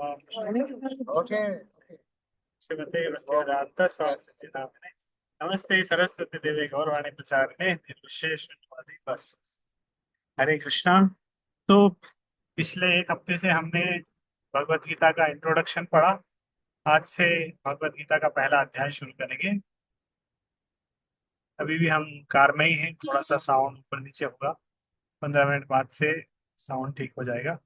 Okay. श्रीमते भक्तिवेदांत स्वामी नामिने नमस्ते सरस्वती देवी गौरवाणी प्रचारिणे निर्विशेष शून्यवादी पाश्चात्य। हरे कृष्णा। तो पिछले एक हफ्ते से हमने भगवत गीता का इंट्रोडक्शन पढ़ा। आज से भगवत गीता का पहला अध्याय शुरू करेंगे। अभी भी हम कार में ही हैं, थोड़ा सा साउंड ऊपर नीचे होगा। 15 मिनट बाद से साउंड ठीक हो जाएगा।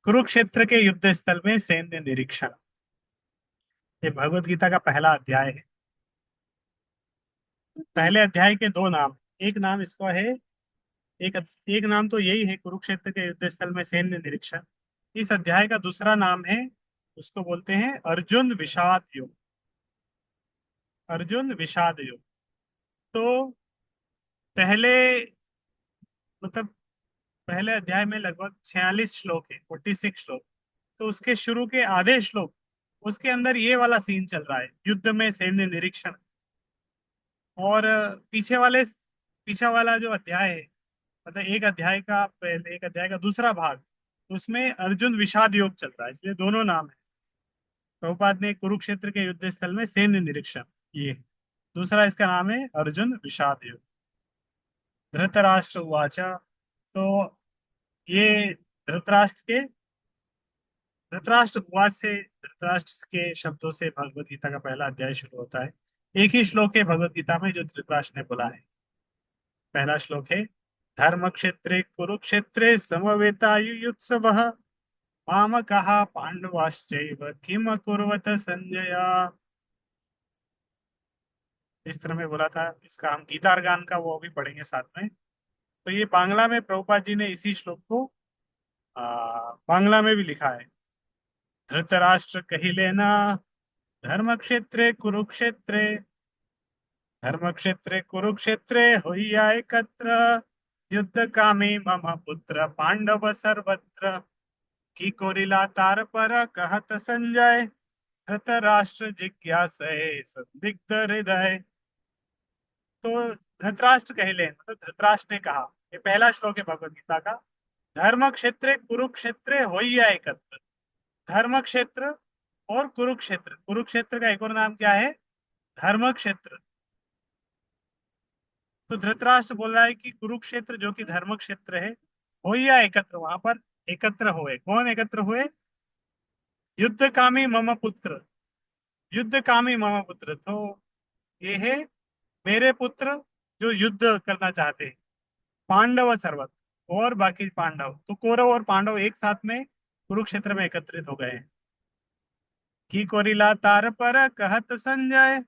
कुरुक्षेत्र के युद्ध स्थल में सैन्य निरीक्षण, ये भगवत गीता का पहला अध्याय है। पहले अध्याय के दो नाम, एक नाम इसको है, एक एक नाम तो यही है, कुरुक्षेत्र के युद्ध स्थल में सैन्य निरीक्षण। इस अध्याय का दूसरा नाम है, उसको बोलते हैं अर्जुन विषाद युग। अर्जुन विषाद युग। तो पहले, मतलब पहले अध्याय में लगभग 46 श्लोक है, 46 श्लोक। तो उसके शुरू के आधे श्लोक, उसके अंदर ये वाला सीन चल रहा है, युद्ध में सैन्य निरीक्षण। और पीछे वाला जो अध्याय है, मतलब एक अध्याय का दूसरा भाग, उसमें अर्जुन विषाद योग चल रहा है, इसलिए दोनों नाम है। प्रभुपाद ने कुरुक्षेत्र के युद्ध स्थल में सैन्य निरीक्षण, ये है। दूसरा इसका नाम है अर्जुन विषाद योग। धृतराष्ट्र वाचा। तो ये धृतराष्ट्र उवाच से, धृतराष्ट्र के शब्दों से भगवत गीता का पहला अध्याय शुरू होता है। एक ही श्लोक है भगवत गीता में जो धृतराष्ट्र ने बोला है। पहला श्लोक है, धर्म क्षेत्रे कुरुक्षेत्रे समवेतायुयुत्सवः मामकः पांडवाश्चैव किम अकुर्वत संजय। इस तरह में बोला था। इसका हम गीतार गान का वो भी पढ़ेंगे साथ में। तो ये बांग्ला में प्रभुपाद जी ने इसी श्लोक को बांग्ला में भी लिखा है। धृतराष्ट्र कहिले ना धर्म क्षेत्रे कुरुक्षेत्रे, धर्म क्षेत्रे कुरुक्षेत्रे होइया एकत्र, युद्ध कामी मम पुत्र पांडव सर्वत्र, की कोरिला तार पर कहत संजय, धृतराष्ट्र जिज्ञासय संदिग्ध हृदय। तो धृतराष्ट्र कहले, मतलब धृतराष्ट्र ने कहा, ये पहला श्लोक है भगवत गीता का। धर्म क्षेत्र कुरुक्षेत्र होइया एकत्र। धर्म क्षेत्र और कुरुक्षेत्र, कुरुक्षेत्र का एक और नाम क्या है? धर्म क्षेत्र। तो धृतराष्ट्र बोल रहा है कि कुरुक्षेत्र जो कि धर्म क्षेत्र है, होइया एकत्र, वहां पर एकत्र हुए। कौन एकत्र हुए? युद्ध कामी मम पुत्र। युद्ध कामी मम पुत्र, तो ये है मेरे पुत्र जो युद्ध करना चाहते हैं। पांडव सर्वत्र, और बाकी पांडव, तो कौरव और पांडव एक साथ में कुरुक्षेत्र में एकत्रित हो गए हैं। की कोरिला तार पर कहत संजय।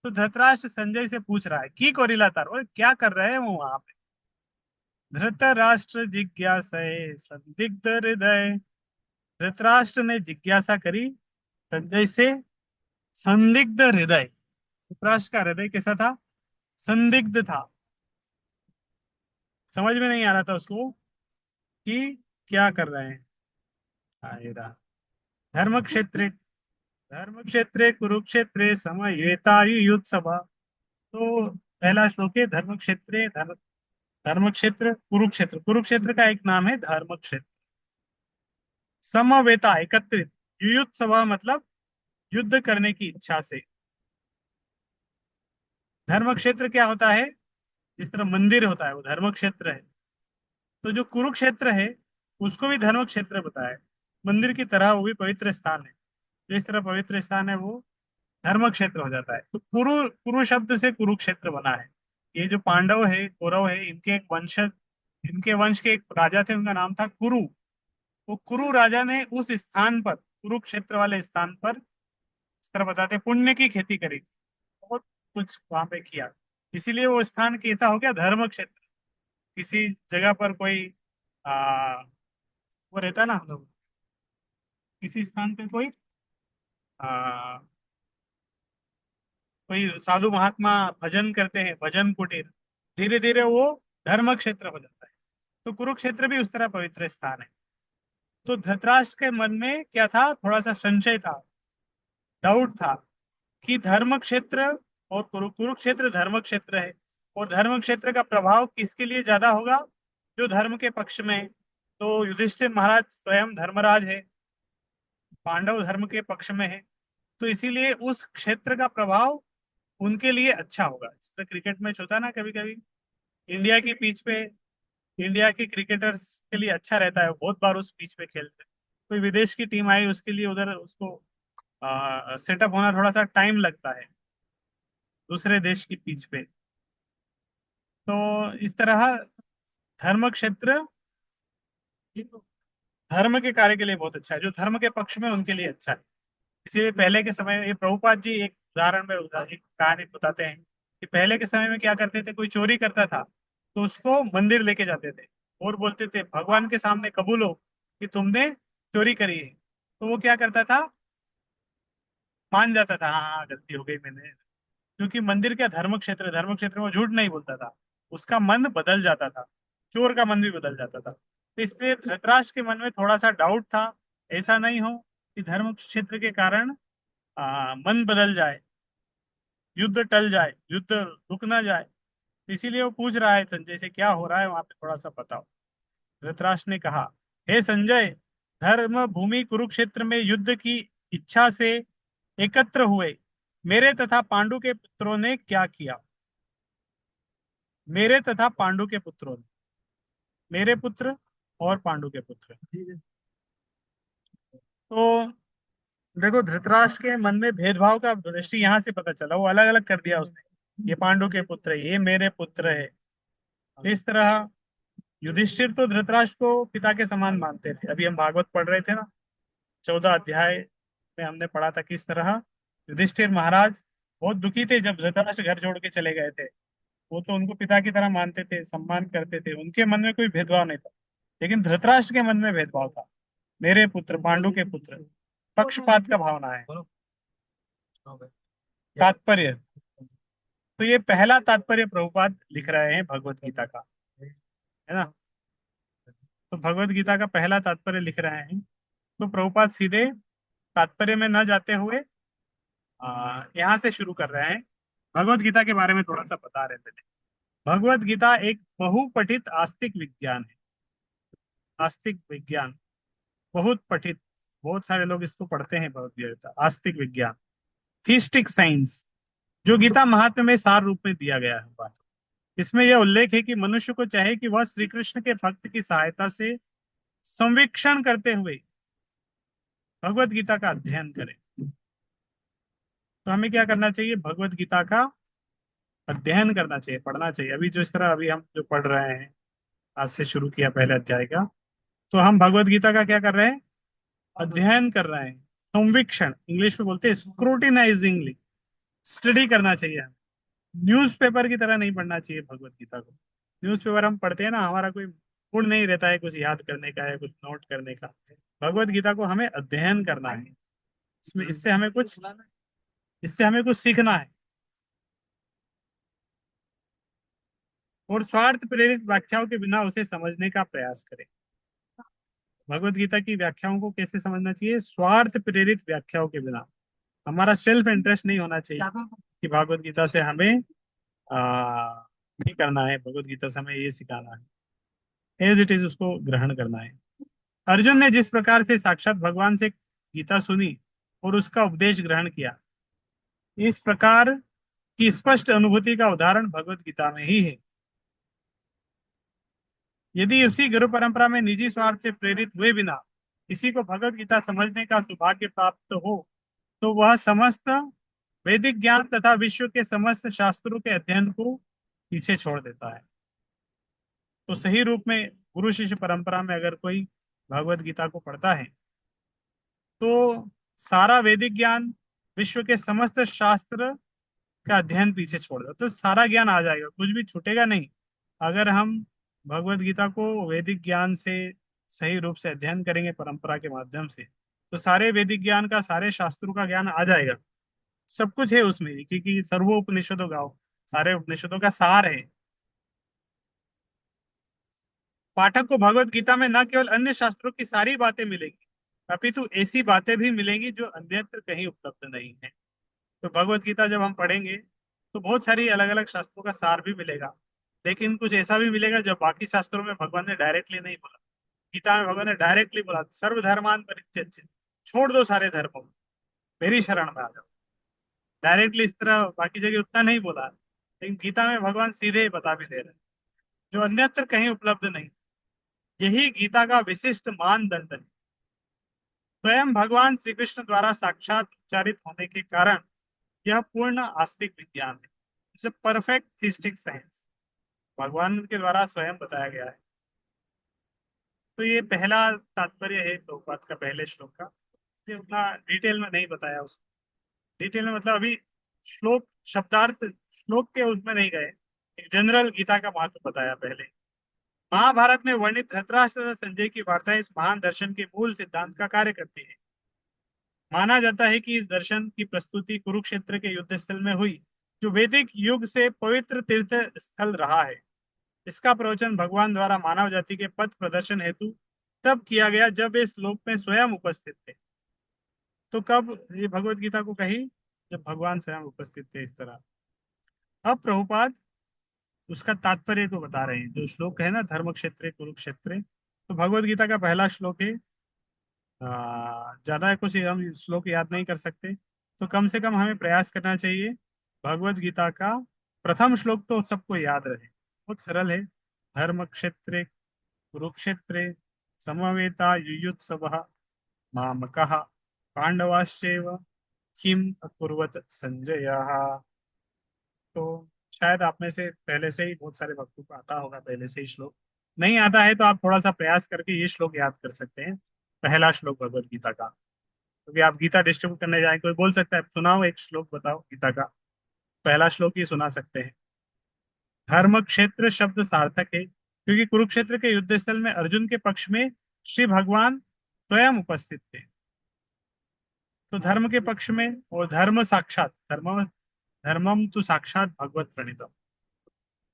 तो धृतराष्ट्र संजय से पूछ रहा है की कोरिला तार, और क्या कर रहे हैं वो वहां पे? धृतराष्ट्र जिज्ञासय संदिग्ध हृदय। धृतराष्ट्र ने जिज्ञासा करी संजय से, संदिग्ध हृदय। धृतराष्ट्र का हृदय कैसा था? संदिग्ध था। समझ में नहीं आ रहा था उसको कि क्या कर रहे हैं। ये रहा। धर्म क्षेत्र, धर्म क्षेत्रे कुरुक्षेत्रे समयेतायुयुत्सव। तो पहला श्लोक है धर्म क्षेत्रे, धर्म क्षेत्र कुरुक्षेत्र, कुरुक्षेत्र का एक नाम है धर्म क्षेत्र। समवेता एकत्रित, युयुत्सव मतलब युद्ध करने की इच्छा से। धर्म क्षेत्र क्या होता है? जिस तरह मंदिर होता है वो धर्म क्षेत्र है। तो जो कुरुक्षेत्र है उसको भी धर्म क्षेत्र बताया है। मंदिर की तरह वो भी पवित्र स्थान है। जिस तरह पवित्र स्थान है वो धर्म क्षेत्र हो जाता है। तो कुरु शब्द से कुरुक्षेत्र बना है। ये जो पांडव है, कौरव है, इनके एक वंशज, इनके वंश के एक राजा थे, उनका नाम था कुरु। वो कुरु राजा ने उस स्थान पर, कुरुक्षेत्र वाले स्थान पर, इस तरह बताते हैं, पुण्य की खेती करी, बहुत कुछ वहां पे किया। इसीलिए वो स्थान कैसा हो गया? धर्म क्षेत्र। किसी जगह पर कोई आ, वो रहता है ना, हम लोग किसी स्थान पे कोई आ, कोई साधु महात्मा भजन करते हैं, भजन कुटीर, धीरे धीरे वो धर्म क्षेत्र हो जाता है। तो कुरुक्षेत्र भी उस तरह पवित्र स्थान है। तो धृतराष्ट्र के मन में क्या था? थोड़ा सा संशय था, डाउट था कि धर्म क्षेत्र और कुरुक्षेत्र धर्म क्षेत्र है, और धर्म क्षेत्र का प्रभाव किसके लिए ज्यादा होगा? जो धर्म के पक्ष में है। तो युधिष्ठिर महाराज स्वयं धर्मराज है, पांडव धर्म के पक्ष में है, तो इसीलिए उस क्षेत्र का प्रभाव उनके लिए अच्छा होगा। जिस तरह क्रिकेट मैच होता है ना, कभी कभी इंडिया की पिच पे इंडिया के क्रिकेटर्स के लिए अच्छा रहता है, बहुत बार उस पिच पे खेलते हैं। कोई विदेश की टीम आई, उसके लिए उधर उसको सेटअप होना थोड़ा सा टाइम लगता है दूसरे देश की पिच पे। तो इस तरह धर्म क्षेत्र धर्म के कार्य के लिए बहुत अच्छा है, जो धर्म के पक्ष में उनके लिए अच्छा है। इसीलिए पहले के समय में ये प्रभुपाद जी एक उदाहरण में एक कहानी बताते हैं कि पहले के समय में क्या करते थे, कोई चोरी करता था तो उसको मंदिर लेके जाते थे और बोलते थे भगवान के सामने कबूलो कि तुमने चोरी करी है। तो वो क्या करता था, मान जाता था, हाँ हाँ गलती हो गई मैंने। क्योंकि मंदिर क्या धर्म क्षेत्र में वो झूठ नहीं बोलता था, उसका मन बदल जाता था, चोर का मन भी बदल जाता था। तो इसलिए धृतराष्ट्र के मन में थोड़ा सा डाउट था, ऐसा नहीं हो कि धर्म क्षेत्र के कारण मन बदल जाए, युद्ध टल जाए, युद्ध रुक ना जाए। तो इसीलिए वो पूछ रहा है संजय से क्या हो रहा है वहां पे, थोड़ा सा बताओ। धृतराष्ट्र ने कहा, हे संजय, धर्म भूमि कुरुक्षेत्र में युद्ध की इच्छा से एकत्र हुए मेरे तथा पांडु के पुत्रों ने क्या किया। मेरे तथा पांडु के पुत्रों ने, मेरे पुत्र और पांडु के पुत्र। तो देखो धृतराष्ट्र के मन में भेदभाव का दृष्टि यहाँ से पता चला, वो अलग अलग कर दिया उसने, ये पांडु के पुत्र है, ये मेरे पुत्र है। इस तरह युधिष्ठिर तो धृतराष्ट्र को पिता के समान मानते थे। अभी हम भागवत पढ़ रहे थे ना, 14 अध्याय में हमने पढ़ा था किस तरह युधिष्ठिर महाराज बहुत दुखी थे जब धृतराष्ट्र घर छोड़ के चले गए थे। वो तो उनको पिता की तरह मानते थे, सम्मान करते थे, उनके मन में कोई भेदभाव नहीं था। लेकिन धृतराष्ट्र के मन में भेदभाव था, मेरे पुत्र, पांडु के पुत्र, पक्षपात का भावना है। तात्पर्य, तो ये पहला तात्पर्य प्रभुपाद लिख रहे हैं भगवत गीता का, है ना। तो भगवत गीता का पहला तात्पर्य लिख रहे हैं, तो प्रभुपाद सीधे तात्पर्य में न जाते हुए यहाँ से शुरू कर रहे हैं। भगवत गीता के बारे में थोड़ा सा बता रहे थे। भगवत गीता एक बहुपठित आस्तिक विज्ञान है। आस्तिक विज्ञान, बहुत पठित, बहुत सारे लोग इसको पढ़ते हैं। भगवत गीता आस्तिक विज्ञान, थीस्टिक साइंस, जो गीता महात्म्य में सार रूप में दिया गया है बात। इसमें यह उल्लेख है कि मनुष्य को चाहे कि वह श्री कृष्ण के भक्त की सहायता से संवीक्षण करते हुए भगवत गीता का अध्ययन करे। तो हमें क्या करना चाहिए, भगवत गीता का अध्ययन करना चाहिए, पढ़ना चाहिए। अभी जो इस तरह अभी हम जो पढ़ रहे हैं, आज से शुरू किया पहले अध्याय का, तो हम भगवत गीता का क्या कर रहे हैं, अध्ययन कर रहे हैं। संवीक्षण इंग्लिश में बोलते हैं, स्क्रूटिनाइजिंगली स्टडी करना चाहिए हमें। न्यूज़पेपर की तरह नहीं पढ़ना चाहिए भगवत गीता को। न्यूज़पेपर हम पढ़ते हैं ना, हमारा कोई गुण नहीं रहता है कुछ याद करने का या कुछ नोट करने का। भगवत गीता को हमें अध्ययन करना है, इसमें इससे हमें कुछ सीखना है। और स्वार्थ प्रेरित व्याख्याओं के बिना उसे समझने का प्रयास करें। भगवत गीता की व्याख्याओं को कैसे समझना चाहिए, स्वार्थ प्रेरित व्याख्याओं के बिना। हमारा सेल्फ इंटरेस्ट नहीं होना चाहिए कि भगवत गीता से हमें ये करना है, भगवत गीता से हमें ये सिखाना है, एज इट इज उसको ग्रहण करना है। अर्जुन ने जिस प्रकार से साक्षात भगवान से गीता सुनी और उसका उपदेश ग्रहण किया, इस प्रकार की स्पष्ट अनुभूति का उदाहरण भगवत गीता में ही है। यदि उसी गुरु परंपरा में निजी स्वार्थ से प्रेरित हुए बिना किसी को भगवत गीता समझने का सौभाग्य प्राप्त हो, तो वह समस्त वैदिक ज्ञान तथा विश्व के समस्त शास्त्रों के अध्ययन को पीछे छोड़ देता है। तो सही रूप में गुरु शिष्य परंपरा में अगर कोई भगवत गीता को पढ़ता है, तो सारा वैदिक ज्ञान, विश्व के समस्त शास्त्र का अध्ययन पीछे छोड़ दो, तो सारा ज्ञान आ जाएगा, कुछ भी छूटेगा नहीं। अगर हम भगवत गीता को वैदिक ज्ञान से सही रूप से अध्ययन करेंगे परंपरा के माध्यम से, तो सारे वैदिक ज्ञान का, सारे शास्त्रों का ज्ञान आ जाएगा। सब कुछ है उसमें, क्योंकि सर्वोपनिषदों का, सारे उपनिषदों का सार है। पाठक को भगवत गीता में न केवल अन्य शास्त्रों की सारी बातें मिलेंगी, अपितु ऐसी बातें भी मिलेंगी जो अन्यत्र कहीं उपलब्ध नहीं है। तो भगवत गीता जब हम पढ़ेंगे तो बहुत सारी अलग अलग शास्त्रों का सार भी मिलेगा, लेकिन कुछ ऐसा भी मिलेगा जो बाकी शास्त्रों में भगवान ने डायरेक्टली नहीं बोला। गीता में भगवान ने डायरेक्टली बोला सर्वधर्मान परित्यज्य, छोड़ दो सारे धर्मों को, मेरी शरण में आ जाओ। डायरेक्टली इस तरह बाकी जगह उतना नहीं बोला, लेकिन गीता में भगवान सीधे बता भी दे रहे हैं, जो अन्यत्र कहीं उपलब्ध नहीं। यही गीता का विशिष्ट मानदंड है। स्वयं भगवान श्री कृष्ण द्वारा साक्षात उच्चारित होने के कारण यह पूर्ण आस्तिक विज्ञान है। इसे परफेक्ट थिस्टिक साइंस भगवान के द्वारा स्वयं बताया गया है। तो ये पहला तात्पर्य है प्रभुपाद का पहले श्लोक का। ये उतना डिटेल में नहीं बताया उसको, डिटेल में मतलब अभी श्लोक शब्दार्थ श्लोक के उसमें नहीं गए, एक जनरल गीता का महत्व बताया पहले। महाभारत में वर्णित धृतराष्ट्र तथा संजय की वार्ताएं इस महान दर्शन के मूल सिद्धांत का कार्य करती है। माना जाता है कि इस दर्शन की प्रस्तुति कुरुक्षेत्र के युद्ध स्थल में हुई, जो वैदिक युग से पवित्र तीर्थ स्थल रहा है। इसका प्रवचन भगवान द्वारा मानव जाति के पथ प्रदर्शन हेतु तब किया गया जब वे श्लोक में स्वयं उपस्थित थे। तो कब ये भगवत गीता को कही? जब भगवान स्वयं उपस्थित थे इस तरह। अब प्रभुपाद उसका तात्पर्य को बता रहे हैं। जो श्लोक है ना, धर्म क्षेत्र कुरुक्षेत्र, तो भगवत गीता का पहला श्लोक है। ज्यादा कुछ हम श्लोक याद नहीं कर सकते, तो कम से कम हमें प्रयास करना चाहिए भगवत गीता का प्रथम श्लोक तो सबको याद रहे। बहुत सरल है। धर्म क्षेत्रे कुरुक्षेत्रे समवेता युयुत्सवः मामकः पांडवाश्चैव किम अकुर्वत संजय। तो शायद आप में से पहले से ही बहुत सारे भक्तों को आता होगा पहले से ही श्लोक। नहीं आता है तो आप थोड़ा सा प्रयास करके ये श्लोक याद कर सकते हैं, पहला श्लोक भगवत गीता का। क्योंकि आप गीता डिस्ट्रीब्यूट करने जाए, कोई बोल सकता है सुनाओ एक श्लोक बताओ गीता का, पहला श्लोक ही सुना सकते हैं। धर्म क्षेत्र शब्द सार्थक है क्योंकि कुरुक्षेत्र के युद्ध स्थल में अर्जुन के पक्ष में श्री भगवान स्वयं उपस्थित थे। तो धर्म के पक्ष में, और धर्म साक्षात धर्म, धर्मम तो साक्षात भगवत प्रणीतम,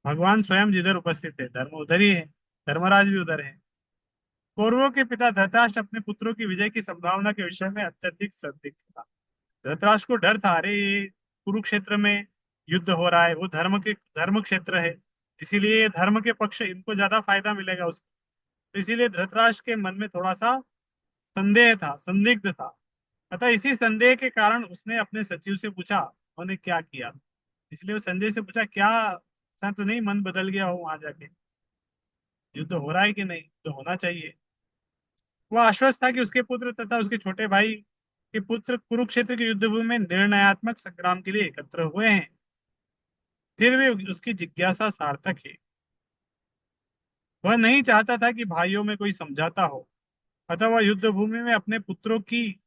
भगवान स्वयं जिधर उपस्थित है धर्म उधर ही है, धर्मराज भी उधर है। कौरवों के पिता धृतराष्ट्र अपने पुत्रों की विजय की संभावना के विषय में अत्यधिक संदिग्ध था। धृतराष्ट्र को डर था, अरे ये कुरुक्षेत्र में युद्ध हो रहा है, वो धर्म क्षेत्र है, इसीलिए ये धर्म के पक्ष इनको ज्यादा फायदा मिलेगा उसको। तो इसीलिए धृतराष्ट्र के मन में थोड़ा सा संदेह था, संदिग्ध था। अतः इसी संदेह के कारण उसने अपने सचिव से पूछा उन्होंने क्या किया। इसलिए वो संजय से पूछा क्या ऐसा तो नहीं मन बदल गया हो वहां जाके, युद्ध हो रहा है कि नहीं, तो होना चाहिए। वह आश्वस्त था कि उसके पुत्र तथा उसके छोटे भाई के पुत्र कुरुक्षेत्र के युद्ध भूमि में निर्णयात्मक संग्राम के लिए एकत्र हुए हैं। फिर भी उसकी जिज्ञासा सार्थक है। वह नहीं चाहता था कि भाइयों में कोई समझौता हो, अतः वह युद्ध भूमि में अपने पुत्रों की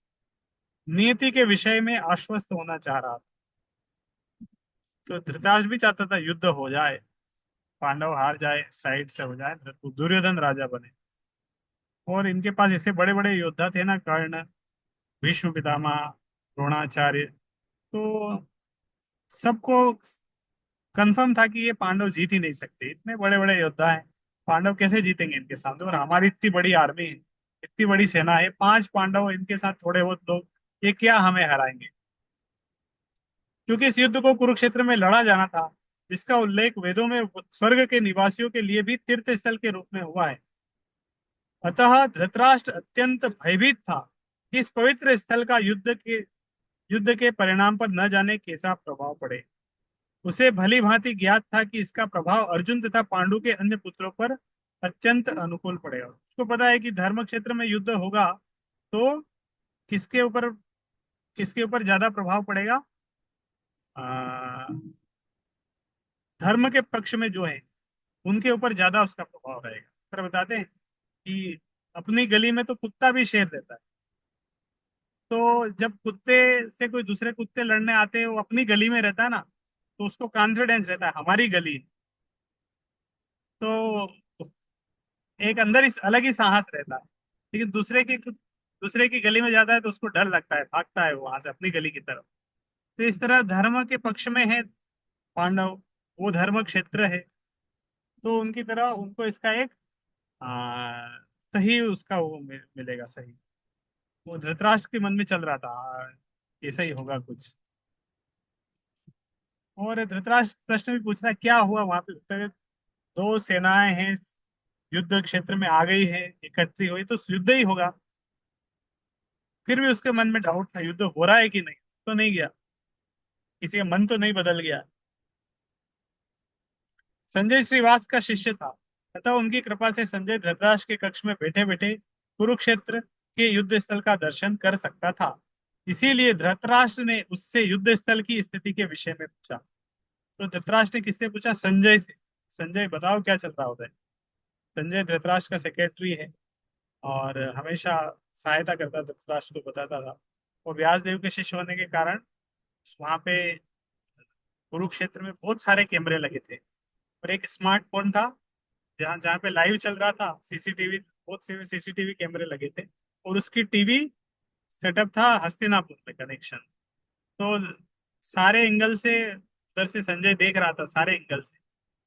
नियति के विषय में आश्वस्त होना चाह रहा था। तो धृतराष्ट्र भी चाहता था युद्ध हो जाए, पांडव हार जाए, साइड से हो जाए, दुर्योधन राजा बने। और इनके पास ऐसे बड़े बड़े योद्धा थे ना, कर्ण, भीष्म पितामह, द्रोणाचार्य। तो सबको कंफर्म था कि ये पांडव जीत ही नहीं सकते, इतने बड़े बड़े योद्धा हैं, पांडव कैसे जीतेंगे इनके सामने, और हमारी इतनी बड़ी आर्मी है, इतनी बड़ी सेना है, 5 पांडव इनके साथ थोड़े बहुत लोग, ये क्या हमें हराएंगे। क्योंकि इस युद्ध को कुरुक्षेत्र में लड़ा जाना था, जिसका उल्लेख वेदों में स्वर्ग के निवासियों के लिए भी तीर्थ स्थल के रूप में हुआ है। अतः धृतराष्ट्र अत्यंत भयभीत था कि इस पवित्र स्थल का युद्ध के परिणाम पर न जाने कैसा प्रभाव पड़े। उसे भली भांति ज्ञात था कि इसका प्रभाव अर्जुन तथा पांडु के अन्य पुत्रों पर अत्यंत अनुकूल पड़ेगा। उसको पता है कि धर्म क्षेत्र में युद्ध होगा तो किसके ऊपर किसके ऊपर ज्यादा प्रभाव पड़ेगा? आ, धर्म के पक्ष में जो है उनके ऊपर ज्यादा उसका प्रभाव रहेगा। सर बताते हैं कि अपनी गली में तो कुत्ता भी शेर रहता है। तो जब कुत्ते से कोई दूसरे कुत्ते लड़ने आते हैं, वो अपनी गली में रहता है ना, तो उसको कॉन्फिडेंस रहता है हमारी गली है। तो एक अंदर इस अलग ही साहस रहता है। लेकिन दूसरे की गली में जाता है तो उसको डर लगता है, भागता है वहां से अपनी गली की तरफ। तो इस तरह धर्म के पक्ष में है पांडव, वो धर्म क्षेत्र है, तो उनकी तरह उनको इसका एक आ, सही उसका वो मिलेगा सही। वो धृतराष्ट्र के मन में चल रहा था, ऐसा ही होगा कुछ। और धृतराष्ट्र प्रश्न भी पूछ रहा है क्या हुआ वहां पे। उत्तर है, दो सेनाएं हैं, युद्ध क्षेत्र में आ गई है, इकट्ठी हुई, तो युद्ध ही होगा। फिर भी उसके मन में डाउट था, युद्ध हो रहा है कि नहीं, तो नहीं गया, किसी का मन तो नहीं बदल गया। संजय श्रीवास का शिष्य था, अतः उनकी कृपा से संजय धृतराष्ट्र के कक्ष में बैठे बैठे कुरुक्षेत्र के युद्ध स्थल का दर्शन कर सकता था। इसीलिए धृतराष्ट्र ने उससे युद्ध स्थल की स्थिति के विषय में पूछा। तो धृतराष्ट्र ने किससे पूछा? संजय से। संजय बताओ क्या चल रहा होता है। संजय धृतराष्ट्र का सेक्रेटरी है और हमेशा सहायता करता, धृतराष्ट्र को बताता था। और व्यासदेव के शिष्य होने के कारण वहां पे कुरुक्षेत्र में बहुत सारे कैमरे लगे थे, और एक स्मार्टफोन था जहाँ जहाँ पे लाइव चल रहा था, सीसीटीवी, बहुत से सीसीटीवी कैमरे लगे थे, और उसकी टीवी सेटअप था हस्तिनापुर में कनेक्शन। तो सारे एंगल से उधर से संजय देख रहा था, सारे एंगल से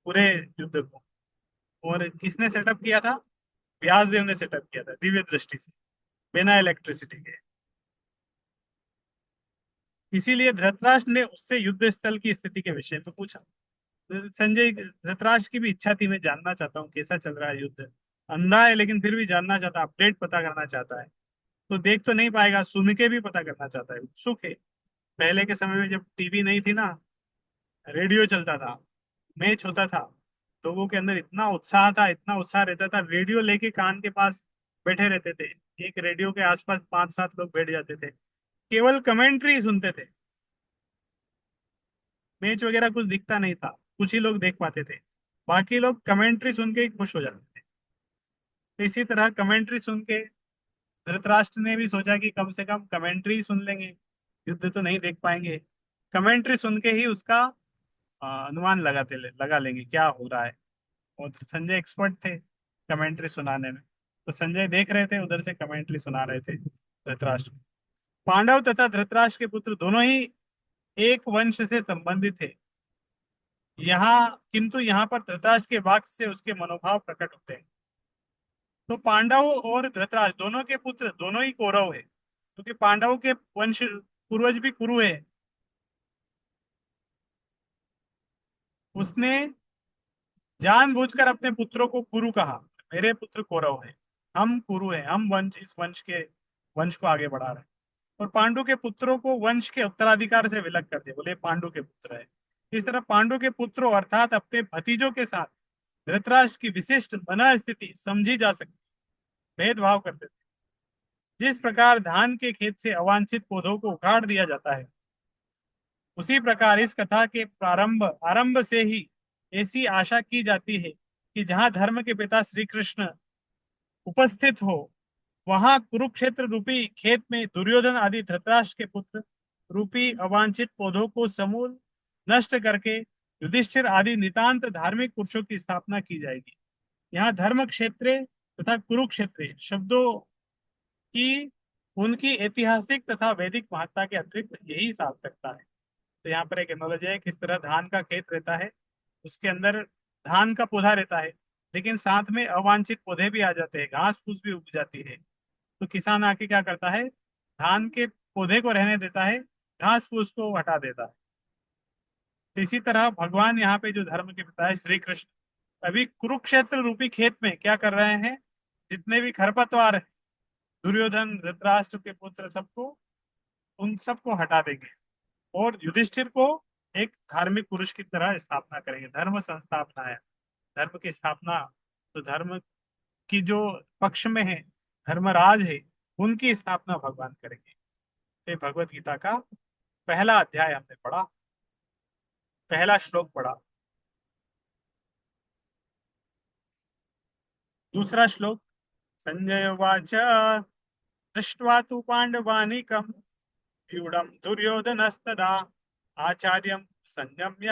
पूरे युद्ध को। और किसने सेटअप किया था? व्यासदेव ने सेटअप किया था, दिव्य दृष्टि से, बिना इलेक्ट्रिसिटी के। इसीलिए धृतराष्ट्र ने उससे युद्ध स्थल की स्थिति के विषय में पूछा। संजय, धृतराष्ट्र की भी इच्छा थी, मैं जानना चाहता हूँ कैसा चल रहा है युद्ध। अंधा है लेकिन फिर भी जानना चाहता, अपडेट पता करना चाहता है। तो देख तो नहीं पाएगा, सुन के भी पता करना चाहता है, उत्सुक है। पहले के समय में जब टीवी नहीं थी ना, रेडियो चलता था, मैच होता था, लोगों के अंदर इतना उत्साह था, इतना उत्साह रहता था, रेडियो लेके कान के पास बैठे रहते थे। एक रेडियो के आसपास 5-7 लोग बैठ जाते थे, केवल कमेंट्री सुनते थे। मैच वगैरह कुछ दिखता नहीं था, कुछ ही लोग देख पाते थे, बाकी लोग कमेंट्री सुन के ही खुश हो जाते थे। तो इसी तरह कमेंट्री सुन के धृतराष्ट्र ने भी सोचा कि कम से कम कमेंट्री सुन लेंगे, युद्ध तो नहीं देख पाएंगे, कमेंट्री सुन के ही उसका अनुमान लगा लेंगे क्या हो रहा है। और संजय एक्सपर्ट थे कमेंट्री सुनाने में, तो संजय देख रहे थे, उधर से कमेंट्री सुना रहे थे धृतराष्ट्र को। पांडव तथा धृतराष्ट्र के पुत्र दोनों ही एक वंश से संबंधित थे। यहाँ किंतु यहाँ पर धृतराष्ट्र के वाक्य से उसके मनोभाव प्रकट होते हैं। तो पांडव और धृतराष्ट्र दोनों के पुत्र दोनों ही कौरव है, क्योंकि पांडवों के वंश पूर्वज भी कुरु है। उसने जानबूझकर अपने पुत्रों को कुरु कहा, मेरे पुत्र कौरव है, हम कुरु हैं, हम वंश, इस वंश को आगे बढ़ा रहे हैं। और पांडु के पुत्रों को वंश के उत्तराधिकार से विलग कर दिया, बोले पांडु के पुत्र है। इस तरह पांडु के पुत्रों अर्थात अपने भतीजों के साथ धृतराष्ट्र की विशिष्ट मन स्थिति समझी जा सकती, भेदभाव करते थे। जिस प्रकार धान के खेत से अवांछित पौधों को उखाड़ दिया जाता है, उसी प्रकार इस कथा के प्रारंभ आरंभ से ही ऐसी आशा की जाती है कि जहां धर्म के पिता श्री कृष्ण उपस्थित हो, वहां कुरुक्षेत्र रूपी खेत में दुर्योधन आदि धृतराष्ट्र के पुत्र रूपी अवांछित पौधों को समूल नष्ट करके युधिष्ठिर आदि नितांत धार्मिक पुरुषों की स्थापना की जाएगी। यहाँ धर्म क्षेत्र तथा कुरुक्षेत्र शब्दों की उनकी ऐतिहासिक तथा वैदिक महत्ता के अतिरिक्त यही सार्थकता है। तो यहाँ पर एक एनोलॉजी है, किस तरह धान का खेत रहता है, उसके अंदर धान का पौधा रहता है, लेकिन साथ में अवांछित पौधे भी आ जाते हैं, घास फूस भी उग जाती है। तो किसान आके क्या करता है, धान के पौधे को रहने देता है, घास फूस को हटा देता है। तो इसी तरह भगवान यहाँ पे जो धर्म के पिता है श्री कृष्ण, अभी कुरुक्षेत्र रूपी खेत में क्या कर रहे हैं, जितने भी खरपतवार है, दुर्योधन धृतराष्ट्र के पुत्र सबको, उन सबको हटा देंगे, और युधिष्ठिर को एक धार्मिक पुरुष की तरह स्थापना करेंगे। धर्म संस्थापना है, धर्म की स्थापना। तो धर्म की जो पक्ष में है, धर्मराज है, उनकी स्थापना भगवान करेंगे। ये भगवत गीता का पहला अध्याय हमने पढ़ा, पहला श्लोक पढ़ा। दूसरा श्लोक, संजय उवाच दृष्ट्वा तु पांडवानीकं व्यूढं दुर्योधनस्तदा आचार्यं संयम्य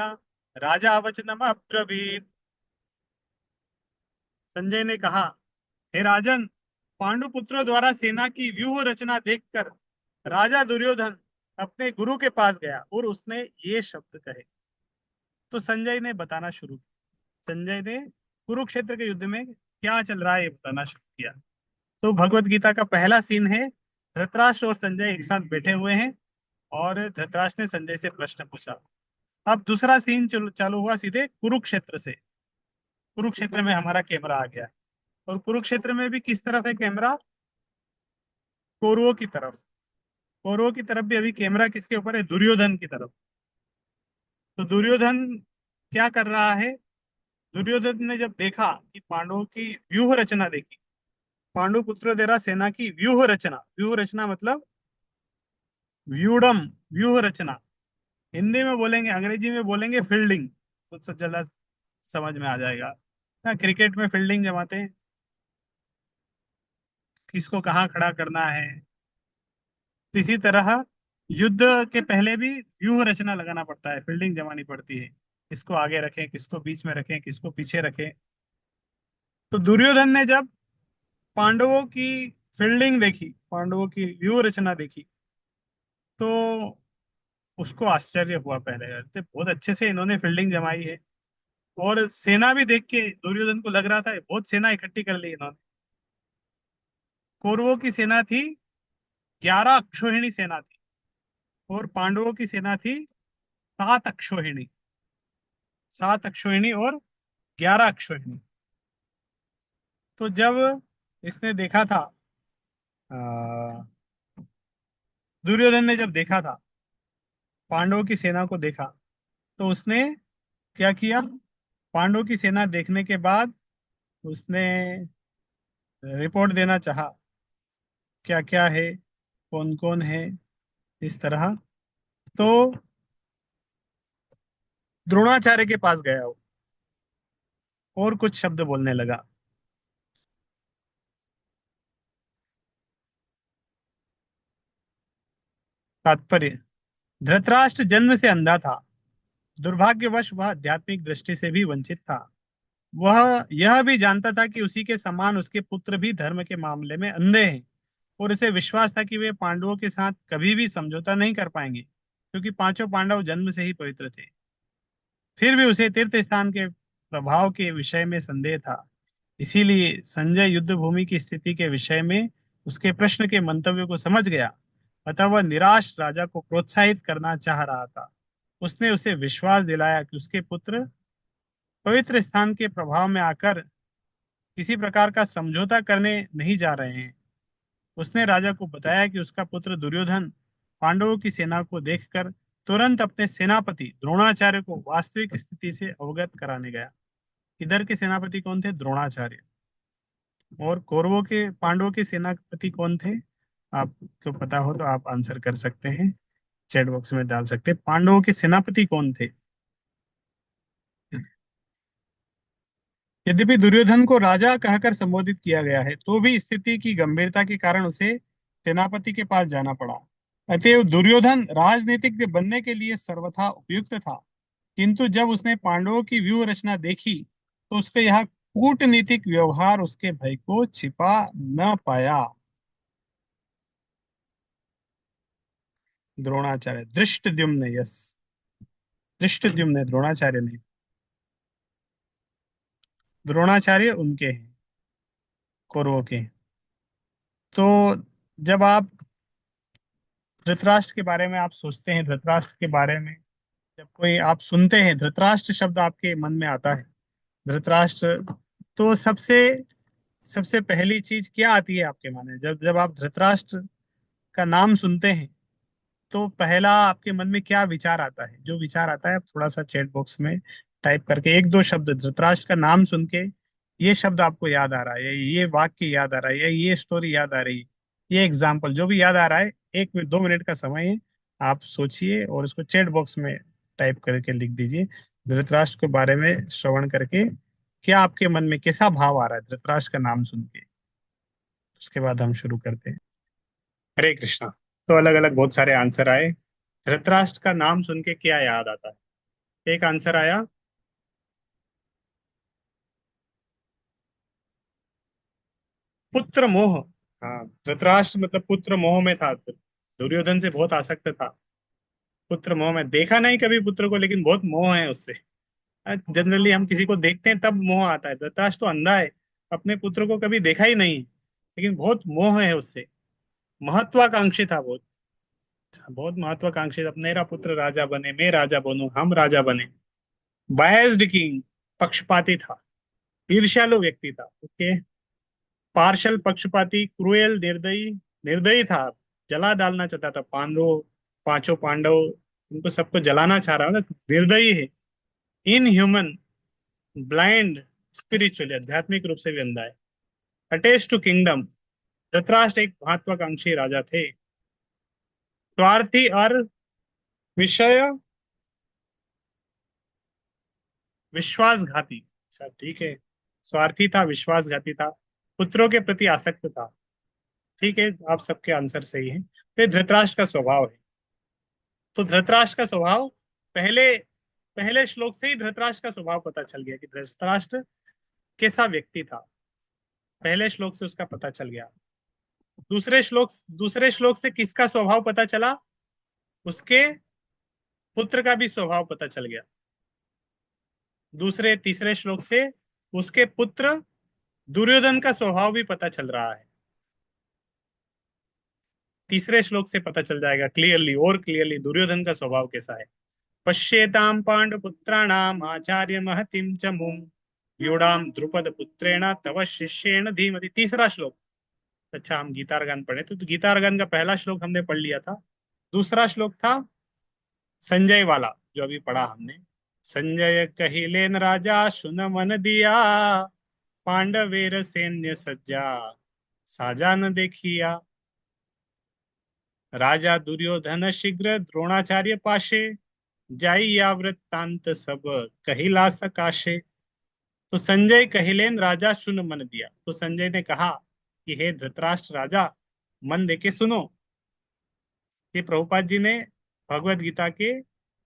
राजा वचनम अब्रवीत। संजय ने कहा, हे राजन, पांडु पुत्रों द्वारा सेना की व्यूह रचना देखकर राजा दुर्योधन अपने गुरु के पास गया और उसने ये शब्द कहे। तो संजय ने बताना शुरू किया, संजय ने कुरुक्षेत्र के युद्ध में क्या चल रहा है ये बताना शुरू किया। तो भगवत गीता का पहला सीन है, धृतराष्ट्र और संजय एक साथ बैठे हुए हैं, और धृतराष्ट्र ने संजय से प्रश्न पूछा। अब दूसरा सीन चालू हुआ सीधे कुरुक्षेत्र से। कुरुक्षेत्र में हमारा कैमरा आ गया। और कुरुक्षेत्र में भी किस तरफ है कैमरा? कौरवों की तरफ। कौरवों की तरफ भी अभी कैमरा किसके ऊपर है? दुर्योधन की तरफ। तो दुर्योधन क्या कर रहा है? दुर्योधन ने जब देखा कि पांडवों की व्यूह रचना देखी, पांडु पुत्र देरा सेना की व्यूह रचना मतलब व्यूडम, व्यूह रचना। हिंदी में बोलेंगे, अंग्रेजी में बोलेंगे फील्डिंग, तो सब जल्द समझ में आ जाएगा। हाँ, क्रिकेट में फील्डिंग जमाते हैं, किसको कहाँ खड़ा करना है। तो इसी तरह युद्ध के पहले भी व्यूह रचना लगाना पड़ता है, फील्डिंग जमानी पड़ती है। किसको आगे रखें, किसको बीच में रखें, किसको पीछे रखें। तो दुर्योधन ने जब पांडवों की फील्डिंग देखी, पांडवों की व्यूह रचना देखी, तो उसको आश्चर्य हुआ। पहले यार, तो बहुत अच्छे से इन्होंने फील्डिंग जमाई है। और सेना भी देख के दुर्योधन को लग रहा था बहुत सेना इकट्ठी कर ली इन्होंने। कौरवों की सेना थी 11 अक्षौहिणी सेना थी, और पांडवों की सेना थी 7 अक्षौहिणी। 7 अक्षौहिणी और 11 अक्षौहिणी। तो जब इसने देखा था, आ, दुर्योधन ने जब देखा था, पांडवों की सेना को देखा, तो उसने क्या किया? पांडवों की सेना देखने के बाद उसने रिपोर्ट देना चाहा, क्या क्या है, कौन कौन है, इस तरह। तो द्रोणाचार्य के पास गया वो, और कुछ शब्द बोलने लगा। तात्पर्य: धृतराष्ट्र जन्म से अंधा था। दुर्भाग्यवश वह आध्यात्मिक दृष्टि से भी वंचित था। वह यह भी जानता था कि उसी के समान उसके पुत्र भी धर्म के मामले में अंधे हैं, और उसे विश्वास था कि वे पांडवों के साथ कभी भी समझौता नहीं कर पाएंगे, क्योंकि पांचों पांडव जन्म से ही पवित्र थे। फिर भी उसे तीर्थ स्थान के प्रभाव के विषय में संदेह था। इसीलिए संजय युद्ध भूमि की स्थिति के विषय में उसके प्रश्न के मंतव्य को समझ गया। अतः वह निराश राजा को प्रोत्साहित करना चाह रहा था। उसने उसे विश्वास दिलाया कि उसके पुत्र पवित्र स्थान के प्रभाव में आकर किसी प्रकार का समझौता करने नहीं जा रहे हैं। उसने राजा को बताया कि उसका पुत्र दुर्योधन पांडवों की सेना को देखकर तुरंत अपने सेनापति द्रोणाचार्य को वास्तविक स्थिति से अवगत कराने गया। इधर के सेनापति कौन थे? द्रोणाचार्य। और कौरवों के, पांडवों के सेनापति कौन थे? आपको पता हो तो आप आंसर कर सकते हैं, चैट बॉक्स में डाल सकते हैं। पांडवों के सेनापति कौन थे? यद्यपि दुर्योधन को राजा कहकर संबोधित किया गया है, तो भी स्थिति की गंभीरता के कारण उसे सेनापति के पास जाना पड़ा। अतएव दुर्योधन राजनीतिज्ञ बनने के लिए सर्वथा उपयुक्त था, किंतु जब उसने पांडवों की व्यूह रचना देखी, तो उसके यह कूटनीतिक व्यवहार उसके भय को छिपा न पाया। द्रोणाचार्य, धृष्टद्युम्न, यस, धृष्टद्युम्न, द्रोणाचार्य नहीं। द्रोणाचार्य उनके हैं, कौरवों के हैं। तो जब आप धृतराष्ट्र के बारे में आप सोचते हैं, धृतराष्ट्र के बारे में जब कोई आप सुनते हैं, धृतराष्ट्र शब्द आपके मन में आता है, धृतराष्ट्र, तो सबसे सबसे पहली चीज क्या आती है आपके मन में? जब जब आप धृतराष्ट्र का नाम सुनते हैं, तो पहला आपके मन में क्या विचार आता है? जो विचार आता है आप थोड़ा सा चैट बॉक्स में टाइप करके एक दो शब्द, धृतराष्ट्र का नाम सुन के ये शब्द आपको याद आ रहा है, या ये वाक्य याद आ रहा है, या ये स्टोरी याद आ रही है, ये एग्जाम्पल जो भी याद आ रहा है, 1 2 मिनट का समय है, आप सोचिए और उसको चैट बॉक्स में टाइप करके लिख दीजिए। धृतराष्ट्र के बारे में श्रवण करके क्या आपके मन में कैसा भाव आ रहा है धृतराष्ट्र का नाम सुन के? उसके बाद हम शुरू करते हैं। हरे कृष्णा। तो अलग अलग बहुत सारे आंसर आए। धृतराष्ट्र का नाम सुन के क्या याद आता है? एक आंसर आया पुत्र मोह। हाँ, धृतराष्ट्र मतलब पुत्र मोह में था, दुर्योधन से बहुत आसक्त था। पुत्र मोह में, देखा नहीं कभी पुत्र को, लेकिन बहुत मोह है उससे। जनरली हम किसी को देखते हैं तब मोह आता है। धृतराष्ट्र तो अंधा है, अपने पुत्र को कभी देखा ही नहीं, लेकिन बहुत मोह है उससे। महत्वाकांक्षी था बहुत, बहुत महत्वाकांक्षी था। मेरा पुत्र राजा बने, मैं राजा बनूं, हम राजा बने। बायस्ड किंग, पक्षपाती था, ईर्ष्यालु व्यक्ति था। ओके। पार्शल, पक्षपाती, क्रूएल, निर्दयी, निर्दयी था, जला डालना चाहता था पांडवों, पांचों पांडव, उनको सबको जलाना चाह रहा है ना, तो निर्दयी है। इनह्यूमन, ब्लाइंड, स्पिरिचुअली, आध्यात्मिक रूप से भी अंधा है। अटैच टू किंगडम, धृतराष्ट्र एक महत्वाकांक्षी राजा थे। स्वार्थी और विषय विश्वासघाती, अच्छा ठीक है, स्वार्थी था, विश्वासघाती था, पुत्रों के प्रति आसक्त था। ठीक है, आप सबके आंसर सही है। फिर धृतराष्ट्र का स्वभाव है, तो धृतराष्ट्र का स्वभाव, पहले पहले श्लोक से ही धृतराष्ट्र का स्वभाव पता चल गया कि धृतराष्ट्र कैसा व्यक्ति था। पहले श्लोक से उसका पता चल गया। दूसरे श्लोक से किसका स्वभाव पता चला? उसके पुत्र का भी स्वभाव पता चल गया। तीसरे श्लोक से उसके पुत्र दुर्योधन का स्वभाव भी पता चल रहा है। तीसरे श्लोक से पता चल जाएगा क्लियरली, और क्लियरली दुर्योधन का स्वभाव कैसा है। पश्येताम पांडुपुत्राणाम आचार्य महतिम च मुम व्यूढ़ाम द्रुपद पुत्रेण तव शिष्येण धीमति। तीसरा श्लोक। अच्छा, हम गीतारगान पढ़े तो गीतारगान का पहला श्लोक हमने पढ़ लिया था। दूसरा श्लोक था संजय वाला, जो अभी पढ़ा हमने। संजय कहिलेन राजा सुन मन दिया, पांडवेर सैन्य सज्जा साजा न देखिया। राजा दुर्योधन शीघ्र द्रोणाचार्य पाशे, जाइया वृत्तांत सब कहिला सकाशे। तो संजय कहिलेन राजा सुन मन दिया, तो संजय ने कहा कि हे धृतराष्ट्र राजा, मन देके सुनो। ये प्रभुपाद जी ने भगवत गीता के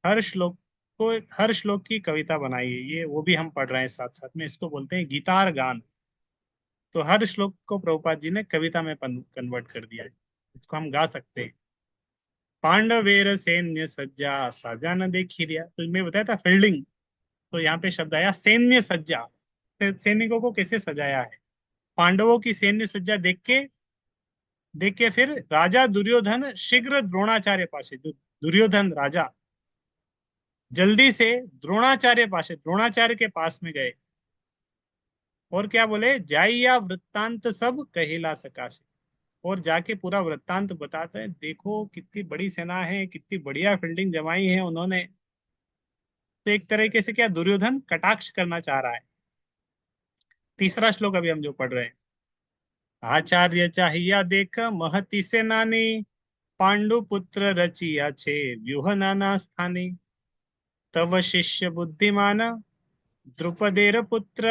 हर श्लोक को, हर श्लोक की कविता बनाई है, ये वो भी हम पढ़ रहे हैं साथ साथ में। इसको बोलते हैं गीतार गान। तो हर श्लोक को प्रभुपाद जी ने कविता में कन्वर्ट कर दिया है, इसको हम गा सकते हैं। पांडवेर सैन्य सज्जा साजा न देखी दिया, तो मैं बताया था फील्डिंग, तो यहाँ पे शब्द आया सैन्य सज्जा। सैनिकों को कैसे सजाया है? पांडवों की सैन्य सज्जा देख के फिर राजा दुर्योधन शीघ्र द्रोणाचार्य पास, दुर्योधन राजा जल्दी से द्रोणाचार्य के पास में गए, और क्या बोले? जाइया वृत्तांत सब कहिला सकाशे, और जाके पूरा वृत्तांत बताते हैं, देखो कितनी बड़ी सेना है, कितनी बढ़िया फील्डिंग जमाई है उन्होंने। तो एक तरीके से क्या दुर्योधन कटाक्ष करना चाह रहा है। तीसरा श्लोक अभी हम जो पढ़ रहे हैं, आचार्य चाहिया देख महति सेनानी, पांडु पुत्र रचिया छे व्यूह नाना स्थानी। तव शिष्य बुद्धिमान द्रुपदेर पुत्र,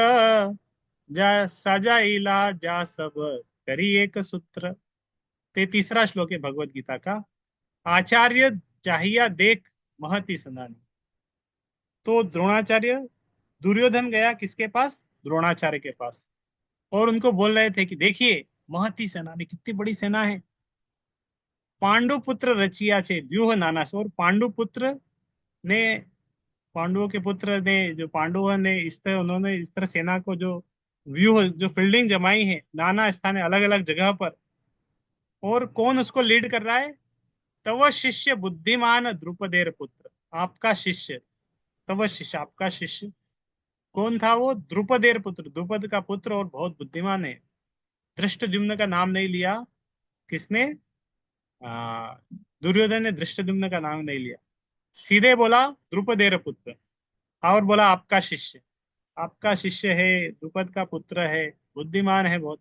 जा साजाइला जा सब करी एक सूत्र। ते तीसरा श्लोक है भगवत गीता का। आचार्य चाहिया देख महति सेनानी, तो द्रोणाचार्य, दुर्योधन गया किसके पास? द्रोणाचार्य के पास, और उनको बोल रहे थे कि देखिए महती सेना ने, कितनी बड़ी सेना है। पांडु पुत्र रचिया छे व्यूह नाना, और ने पांडवों के पुत्र ने, जो पांडवों ने इस तरह, उन्होंने इस तरह सेना को जो व्यूह, जो फील्डिंग जमाई है नाना स्थान, अलग अलग जगह पर। और कौन उसको लीड कर रहा है? तव शिष्य बुद्धिमान द्रुपदेर पुत्र, आपका शिष्य, तव शिष्य, आपका शिष्य कौन था? वो द्रुपदेर पुत्र, द्रुपद का पुत्र, और बहुत बुद्धिमान है। धृष्टद्युम्न का नाम नहीं लिया। किसने? आ, दुर्योधन ने धृष्टद्युम्न का नाम नहीं लिया, सीधे बोला द्रुपदेर पुत्र, और बोला आपका शिष्य है, द्रुपद का पुत्र है, बुद्धिमान है बहुत।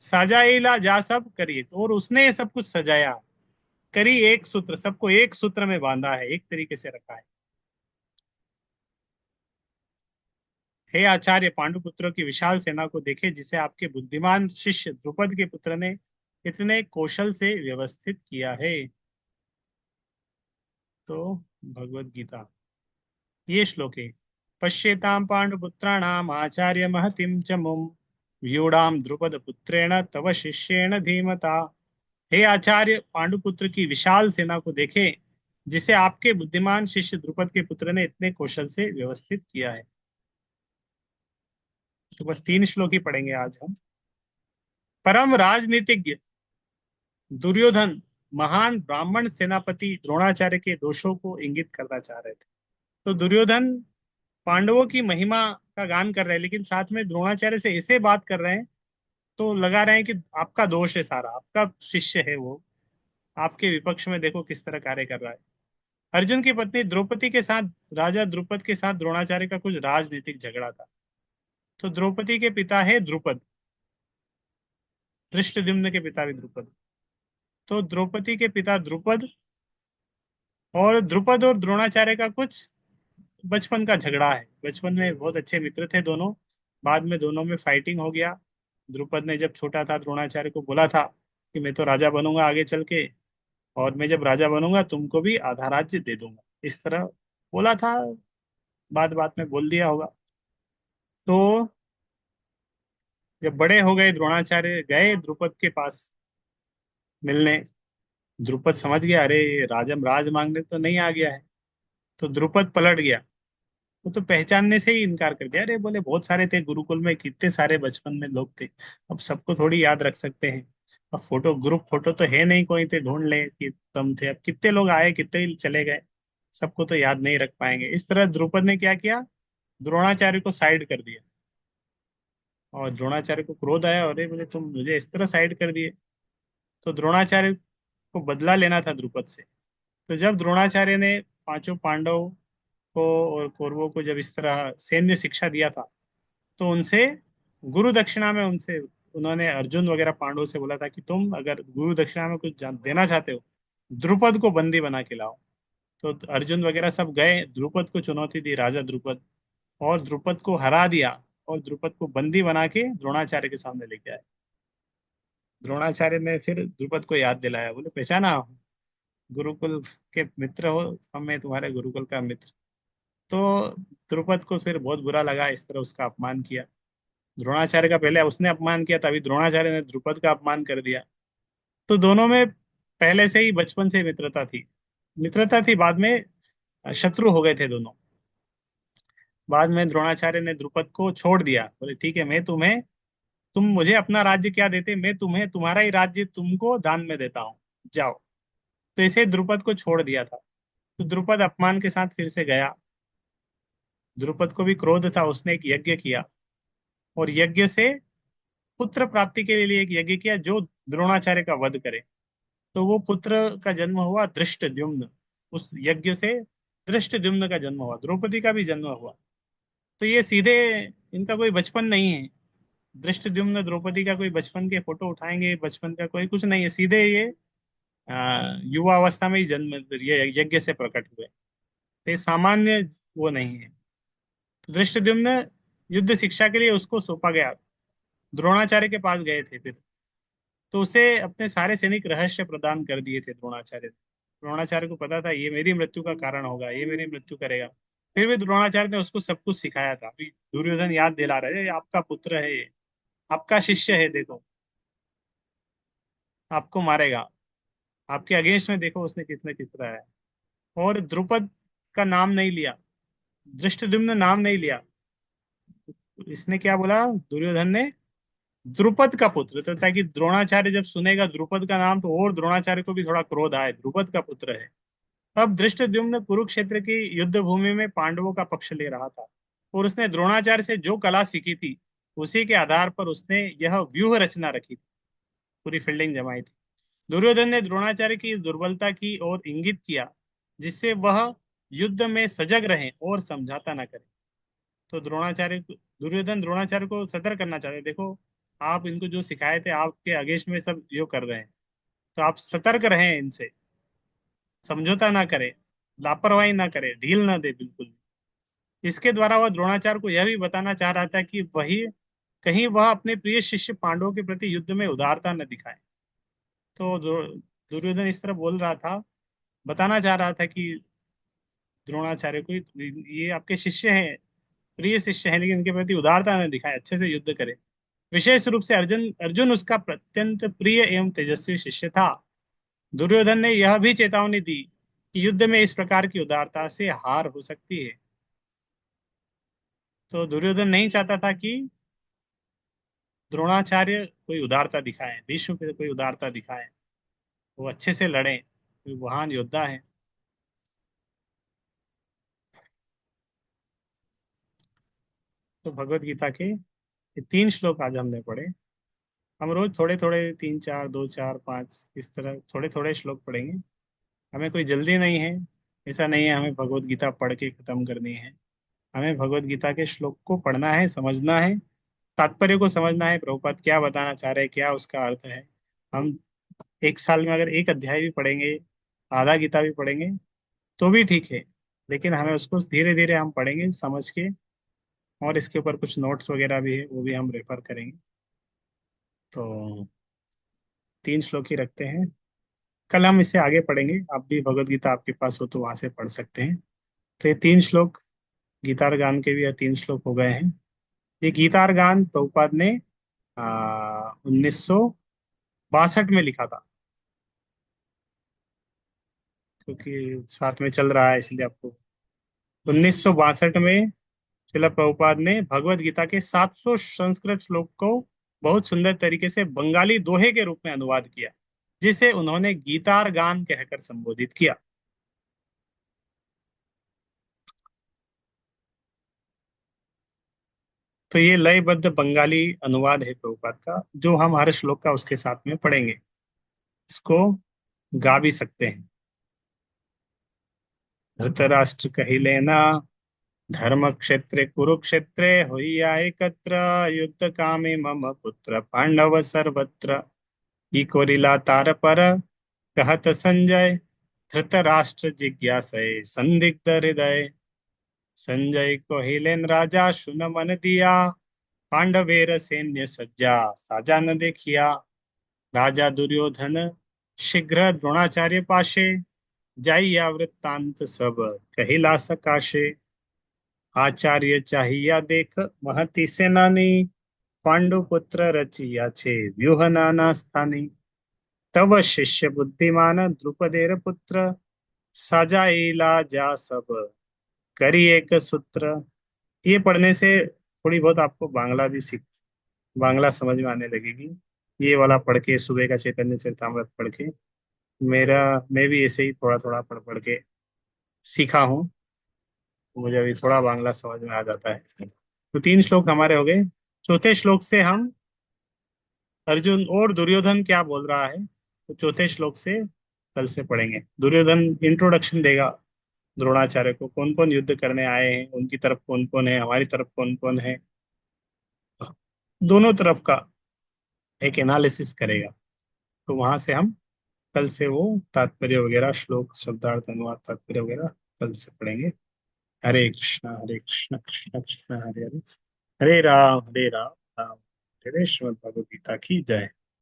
सजाइला जा सब करिए, और उसने ये सब कुछ सजाया, करी एक सूत्र, सबको एक सूत्र में बांधा है, एक तरीके से रखा है। हे आचार्य, पांडुपुत्रों की विशाल सेना को देखे, जिसे आपके बुद्धिमान शिष्य द्रुपद के पुत्र ने इतने कौशल से व्यवस्थित किया है। तो भगवत गीता, ये श्लोक है। पश्येताम पांडुपुत्राणाम आचार्य महतिम च मुम व्यूढ़ाम द्रुपद पुत्रेण तव शिष्येण धीमता। हे आचार्य, पांडुपुत्र की विशाल सेना को देखे, जिसे आपके बुद्धिमान शिष्य द्रुपद के पुत्र ने इतने कौशल से व्यवस्थित किया है। तो बस 3 श्लोक ही पढ़ेंगे आज हम। परम राजनीतिज्ञ दुर्योधन महान ब्राह्मण सेनापति द्रोणाचार्य के दोषों को इंगित करना चाह रहे थे। तो दुर्योधन पांडवों की महिमा का गान कर रहे हैं, लेकिन साथ में द्रोणाचार्य से ऐसे बात कर रहे हैं तो लगा रहे हैं कि आपका दोष है, सारा आपका शिष्य है वो, आपके विपक्ष में देखो किस तरह कार्य कर रहा है। अर्जुन की पत्नी द्रौपदी के साथ, राजा द्रुपद के साथ द्रोणाचार्य का कुछ राजनीतिक झगड़ा था। तो द्रौपदी के पिता है द्रुपद, धृष्टद्युम्न के पिता भी द्रुपद। तो द्रौपदी के पिता द्रुपद, और द्रुपद और द्रोणाचार्य का कुछ बचपन का झगड़ा है। बचपन में बहुत अच्छे मित्र थे दोनों, बाद में दोनों में फाइटिंग हो गया। द्रुपद ने जब छोटा था द्रोणाचार्य को बोला था कि मैं तो राजा बनूंगा आगे चल के, और मैं जब राजा बनूंगा तुमको भी आधा राज्य दे दूंगा, इस तरह बोला था। बात बात में बोल दिया होगा। तो जब बड़े हो गए, द्रोणाचार्य गए द्रुपद के पास मिलने। द्रुपद समझ गया, अरे ये राज मांगने तो नहीं आ गया है। तो द्रुपद पलट गया। वो तो पहचानने से ही इनकार कर दिया। अरे बोले बहुत सारे थे गुरुकुल में, कितने सारे बचपन में लोग थे, अब सबको थोड़ी याद रख सकते हैं। अब फोटो, ग्रुप फोटो तो है नहीं, कोई थे ढूंढ ले कि तुम थे, अब कितने लोग आए कितने ही चले गए, सबको तो याद नहीं रख पाएंगे। इस तरह द्रुपद ने क्या किया, द्रोणाचार्य को साइड कर दिया। और द्रोणाचार्य को क्रोध आया, अरे बोले तुम मुझे इस तरह साइड कर दिए। तो द्रोणाचार्य को बदला लेना था द्रुपद से। तो जब द्रोणाचार्य ने पांचों पांडव को और कौरवों को जब इस तरह सैन्य शिक्षा दिया था, तो उनसे गुरु दक्षिणा में उनसे, उन्होंने अर्जुन वगैरह पांडवों से बोला था कि तुम अगर गुरु दक्षिणा में कुछ देना चाहते हो, द्रुपद को बंदी बना के लाओ। तो अर्जुन वगैरह सब गए, द्रुपद को चुनौती दी, राजा द्रुपद, और द्रुपद को हरा दिया। और द्रुपद को बंदी बना के द्रोणाचार्य के सामने लेके आए। द्रोणाचार्य ने फिर द्रुपद को याद दिलाया, बोले पहचाना, गुरुकुल के मित्र हो, हम मैं तुम्हारे गुरुकुल का मित्र। तो द्रुपद को फिर बहुत बुरा लगा, इस तरह उसका अपमान किया। द्रोणाचार्य का पहले उसने अपमान किया, तभी द्रोणाचार्य ने द्रुपद का अपमान कर दिया। तो दोनों में पहले से ही बचपन से मित्रता थी, बाद में शत्रु हो गए थे दोनों। बाद में द्रोणाचार्य ने द्रुपद को छोड़ दिया, बोले ठीक है, मैं तुम्हें, तुम मुझे अपना राज्य क्या देते, मैं तुम्हें तुम्हारा ही राज्य तुमको दान में देता हूँ, जाओ। तो इसे द्रुपद को छोड़ दिया था। तो द्रुपद अपमान के साथ फिर से गया। द्रुपद को भी क्रोध था, उसने एक यज्ञ किया, और यज्ञ से पुत्र प्राप्ति के लिए एक यज्ञ किया जो द्रोणाचार्य का वध करे। तो वो पुत्र का जन्म हुआ धृष्टद्युम्न। उस यज्ञ से धृष्टद्युम्न का जन्म हुआ, द्रौपदी का भी जन्म हुआ। तो ये सीधे, इनका कोई बचपन नहीं है। धृष्टद्युम्न द्रौपदी का कोई बचपन के फोटो उठाएंगे, बचपन का कोई कुछ नहीं है, सीधे ये युवा अवस्था में ही जन्म, ये यज्ञ से प्रकट हुए। तो ये सामान्य वो नहीं है। तो धृष्टद्युम्न युद्ध शिक्षा के लिए उसको सौंपा गया, द्रोणाचार्य के पास गए थे फिर। तो उसे अपने सारे सैनिक रहस्य प्रदान कर दिए थे द्रोणाचार्य ने। द्रोणाचार्य को पता था ये मेरी मृत्यु का कारण होगा, ये मेरी मृत्यु करेगा। फिर भी द्रोणाचार्य ने उसको सब कुछ सिखाया था। अभी दुर्योधन याद दिला रहे थे, ये आपका पुत्र है, ये आपका शिष्य है, देखो आपको मारेगा, आपके अगेंस्ट में देखो उसने कितने कितना है। और द्रुपद का नाम नहीं लिया, धृष्टद्युम्न नाम नहीं लिया। इसने क्या बोला दुर्योधन ने, द्रुपद का पुत्र, तो ताकि द्रोणाचार्य जब सुनेगा द्रुपद का नाम तो और द्रोणाचार्य को भी थोड़ा क्रोध आए, द्रुपद का पुत्र है। अब धृष्टद्युम्न कुरुक्षेत्र की युद्ध भूमि में पांडवों का पक्ष ले रहा था, और उसने द्रोणाचार्य से जो कला सीखी थी उसी के आधार पर उसने यह व्यूह रचना रखी थी, पूरी फील्डिंग जमाई थी। दुर्योधन ने द्रोणाचार्य की इस दुर्बलता की ओर इंगित किया, जिससे वह युद्ध में सजग रहे और समझाता न करे। तो दुर्योधन द्रोणाचार्य को सतर्क करना चाहते, देखो आप इनको जो सिखाए थे आपके अगेंस्ट में सब यो कर रहे हैं, तो आप सतर्क रहें इनसे, समझौता ना करें, लापरवाही ना करें, ढील ना दे बिल्कुल। इसके द्वारा वह द्रोणाचार्य को यह भी बताना चाह रहा था कि वही, कहीं वह अपने प्रिय शिष्य पांडवों के प्रति युद्ध में उदारता न दिखाए। तो दुर्योधन इस तरह बोल रहा था, बताना चाह रहा था कि द्रोणाचार्य को ये आपके शिष्य हैं, प्रिय शिष्य हैं, लेकिन इनके प्रति उदारता न दिखाए, अच्छे से युद्ध करे। विशेष रूप से अर्जुन अर्जुन उसका अत्यंत प्रिय एवं तेजस्वी शिष्य था। दुर्योधन ने यह भी चेतावनी दी कि युद्ध में इस प्रकार की उदारता से हार हो सकती है। तो दुर्योधन नहीं चाहता था कि द्रोणाचार्य कोई उदारता दिखाए, भीष्म पे कोई उदारता दिखाए, वो अच्छे से लड़े, कोई महान योद्धा है। तो भगवत गीता के ये 3 श्लोक आज हमने पढ़े। हम रोज थोड़े थोड़े, तीन चार, दो चार, पाँच, इस तरह थोड़े थोड़े श्लोक पढ़ेंगे। हमें कोई जल्दी नहीं है। ऐसा नहीं है हमें भगवत गीता पढ़ के खत्म करनी है। हमें भगवत गीता के श्लोक को पढ़ना है, समझना है, तात्पर्य को समझना है, प्रभुपाद क्या बताना चाह रहे हैं, क्या उसका अर्थ है। हम एक साल में अगर एक अध्याय भी पढ़ेंगे, आधा गीता भी पढ़ेंगे, तो भी ठीक है। लेकिन हमें उसको धीरे धीरे हम पढ़ेंगे समझ के। और इसके ऊपर कुछ नोट्स वगैरह भी है, वो भी हम रेफर करेंगे। तो तीन श्लोक ही रखते हैं। कल हम इससे आगे पढ़ेंगे। आप भी भगवत गीता आपके पास हो तो वहां से पढ़ सकते हैं। तो ये तीन श्लोक गीतार गान के भी, ये तीन श्लोक हो गए हैं। ये गीतार गान प्रभुपाद ने 1962 में लिखा था। क्योंकि साथ में चल रहा है इसलिए आपको। 1962 में श्रील प्रभुपाद ने भगवत गीता के 700 संस्कृत श्लोक को बहुत सुंदर तरीके से बंगाली दोहे के रूप में अनुवाद किया, जिसे उन्होंने गीतार गान कहकर संबोधित किया। तो ये लयबद्ध बंगाली अनुवाद है प्रभुपाद का, जो हम हर श्लोक का उसके साथ में पढ़ेंगे। इसको गा भी सकते हैं। धृतराष्ट्र कहिले ना, धर्म क्षेत्रे कुरुक्षेत्रे होइया एकत्र, युद्ध कामे मम पुत्र पांडव सर्वत्र। इकोरिला तार पर कहत संजय, धृतराष्ट्र जिज्ञासय संदिग्ध हृदय। संजय कहिलेन राजा सुन मन दिया, पांडवेर सैन्य सज्जा साजा न देखिया। राजा दुर्योधन शीघ्र द्रोणाचार्य पाशे, जाइया वृत्तांत सब कहिला सकाशे। आचार्य चाहिया देख महति सेनानी, पांडुपुत्र रचिया छे व्यूह नाना स्थानी। तव शिष्य बुद्धिमान द्रुपदेर पुत्र, साजाइला जा सब करी एक सूत्र। ये पढ़ने से थोड़ी बहुत आपको बांग्ला भी सीख, बांग्ला समझ में आने लगेगी। ये वाला पढ़ के, सुबह का चैतन्य चरितमृत पढ़ के, मैं भी ऐसे ही थोड़ा थोड़ा पढ़ पढ़ के सीखा हूँ। मुझे अभी थोड़ा बांग्ला समझ में आ जाता है। तो तीन श्लोक हमारे हो गए। चौथे श्लोक से हम अर्जुन और दुर्योधन क्या बोल रहा है, तो चौथे श्लोक से कल से पढ़ेंगे। दुर्योधन इंट्रोडक्शन देगा द्रोणाचार्य को, कौन कौन युद्ध करने आए हैं, उनकी तरफ कौन कौन है, हमारी तरफ कौन कौन है, दोनों तरफ का एक एनालिसिस करेगा। तो वहां से हम कल से वो तात्पर्य वगैरह, श्लोक शब्दार्थ अनुवाद तात्पर्य वगैरह कल से पढ़ेंगे। हरे कृष्ण कृष्ण कृष्ण हरे हरे, हरे राम राम, राम हरे, श्रीमद् भगवद गीता की जय।